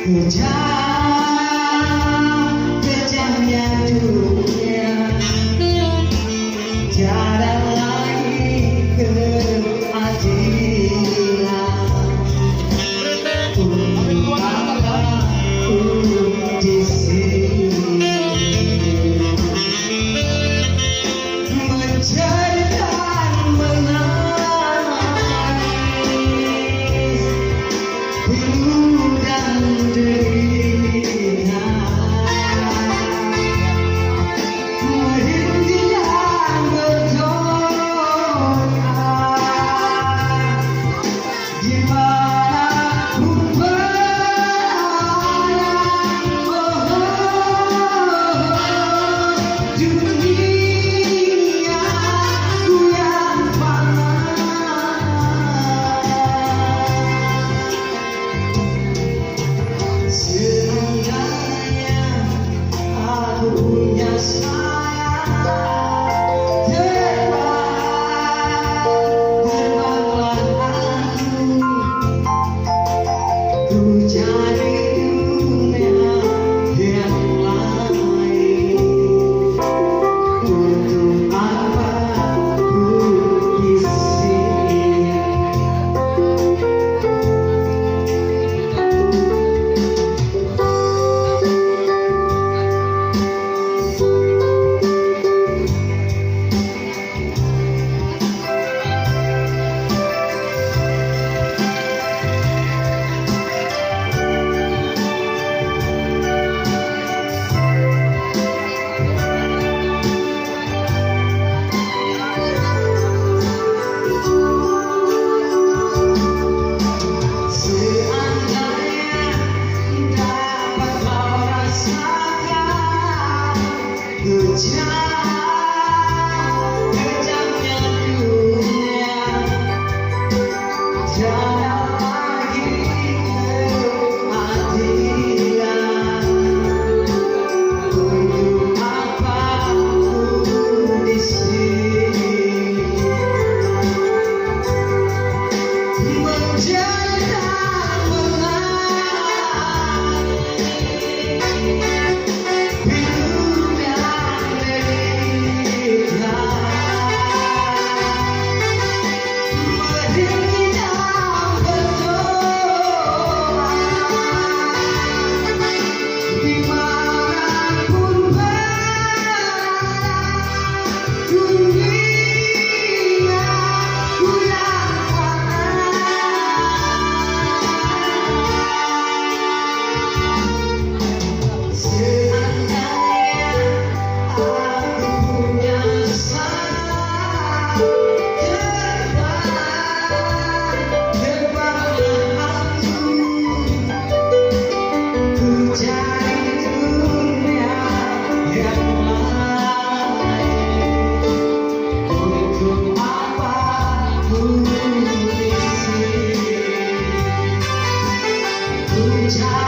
Kejamnya dunia, tiada lagi keadilan. Untuk apa ku di sini mencari dan menangis pilu dan derita, merintih dan berdoa dimanapun berada. Dunia ku yang panas, seandainya aku punya sayap, terbanglah aku, ku cari dunia yang lain. Untuk apa ku di sini? Seandainya dapat kau rasakan kejamnya dunia, tiada lagi keadilan. Untuk apa ku di sini mencari dan menangis pilu dan derita, merintih dan berdoa dimanapun berada. Dunia ku yang panas, seandainya aku punya sayap, terbanglah aku, ku cari dunia yang lain. Untuk apa ku di sini? Ku cari